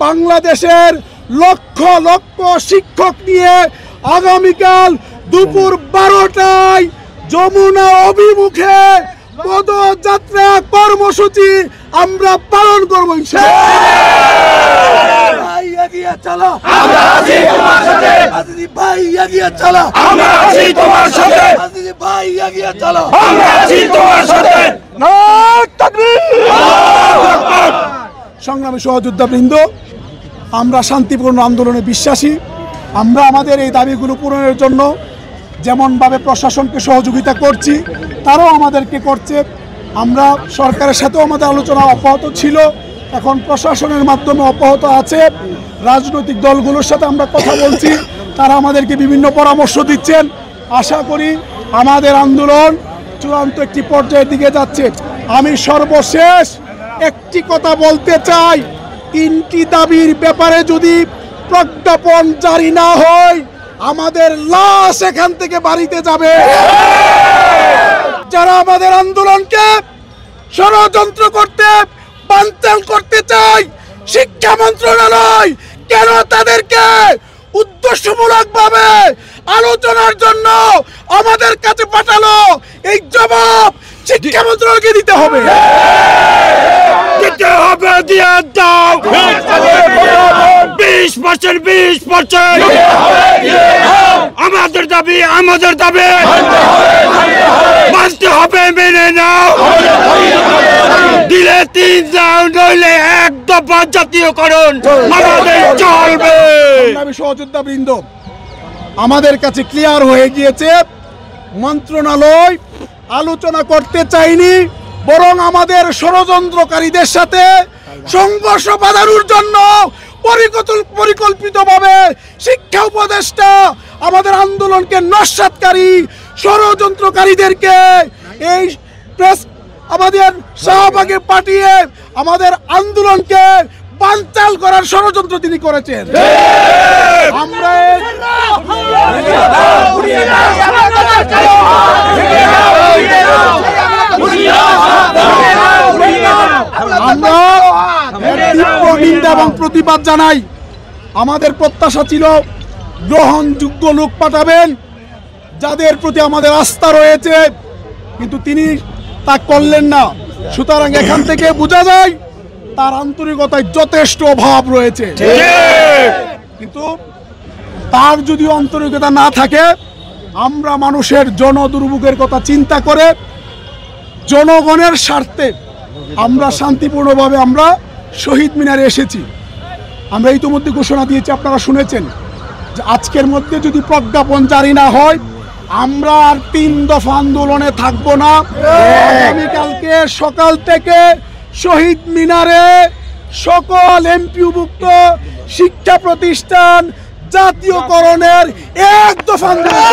বাংলাদেশের লক্ষ লক্ষ শিক্ষক নিয়ে আগামীকাল দুপুর 12টায় যমুনা অভিমুখে পদযাত্রা কর্মসূচি আমরা পালন করব ইনশাআল্লাহ। ভাই এগিয়ে চলো, আমরা আছি তোমার সাথে। আজিজি ভাই এগিয়ে চলো, আমরা আছি তোমার সাথে। আজিজি ভাই এগিয়ে চলো, আমরা আছি তোমার সাথে। নারায়ে তাকবীর, আল্লাহু আকবার। সংগ্রামী সহযোদ্ধাবৃন্দ, আমরা শান্তিপূর্ণ আন্দোলনে বিশ্বাসী। আমরা আমাদের এই দাবিগুলো পূরণের জন্য যেমনভাবে প্রশাসনকে সহযোগিতা করছি, তারাও আমাদেরকে করছে। আমরা সরকারের সাথেও আমাদের আলোচনা অব্যাহত ছিল, এখন প্রশাসনের মাধ্যমে অব্যাহত আছে। রাজনৈতিক দলগুলোর সাথে আমরা কথা বলছি, তারা আমাদেরকে বিভিন্ন পরামর্শ দিচ্ছেন। আশা করি আমাদের আন্দোলন চূড়ান্ত একটি পর্যায়ের দিকে যাচ্ছে। আমি সর্বশেষ একটি কথা বলতে চাই, 3টি দাবির ব্যাপারে যদি প্রজ্ঞাপন জারি না হয়, আমাদের লাশ এখান থেকে বাড়িতে যাবে। যারা আমাদের আন্দোলনকে ষড়যন্ত্র করতে বানচাল করতে চায়, শিক্ষা মন্ত্রণালয় কেন তাদেরকে উদ্দেশ্যমূলকভাবে আলোচনার জন্য আমাদের কাছে পাঠালো, এই জবাব শিক্ষা মন্ত্রণালয়কে দিতে হবে। দিতে হবে, দিয়ে দাও। 20% আমাদের দাবি, আমাদের দাবি মানতে হবে, মেনে নাও। দিলে 3 রাউন্ড, হইলে 1 দফা জাতীয়করণ আমাদের চলবে। আমি সহযোদ্ধাবৃন্দ, আমাদের কাছে ক্লিয়ার হয়ে গিয়েছে, মন্ত্রণালয় আলোচনা করতে চাইনি, বরং আমাদের ষড়যন্ত্রকারীদের সাথে সংঘর্ষ বাঁধানোর জন্য পরিকল্পিতভাবে শিক্ষা উপদেষ্টা আমাদের আন্দোলনকে নস্যাৎকারী ষড়যন্ত্রকারীদেরকে এই প্রেস আমাদের শাহবাগে পাঠিয়ে আমাদের আন্দোলনকে বানচাল করার ষড়যন্ত্র তিনি করেছেন। আমরা নিন্দা এবং প্রতিবাদ জানাই। আমাদের প্রত্যাশা ছিল গ্রহণযোগ্য লোক পাঠাবেন, যাদের প্রতি আমাদের আস্থা রয়েছে, কিন্তু তিনি তা করলেন না। সুতরাং এখান থেকে বোঝা যায় তার আন্তরিকতায় যথেষ্ট অভাব রয়েছে। কিন্তু তার যদি আন্তরিকতা না থাকে, আমরা মানুষের জনদুর্ভোগের কথা চিন্তা করে জনগণের স্বার্থে আমরা শান্তিপূর্ণভাবে আমরা শহীদ মিনারে এসেছি। আমরা ইতিমধ্যে ঘোষণা দিয়েছি, আপনারা শুনেছেন, যে আজকের মধ্যে যদি প্রজ্ঞাপন জারি না হয়, আমরা আর 3 দফা আন্দোলনে থাকবো না। আগামীকালকে সকাল থেকে শহীদ মিনারে সকল এমপিওভুক্ত শিক্ষা প্রতিষ্ঠান জাতীয়করণের 1 দফা আন্দোলন।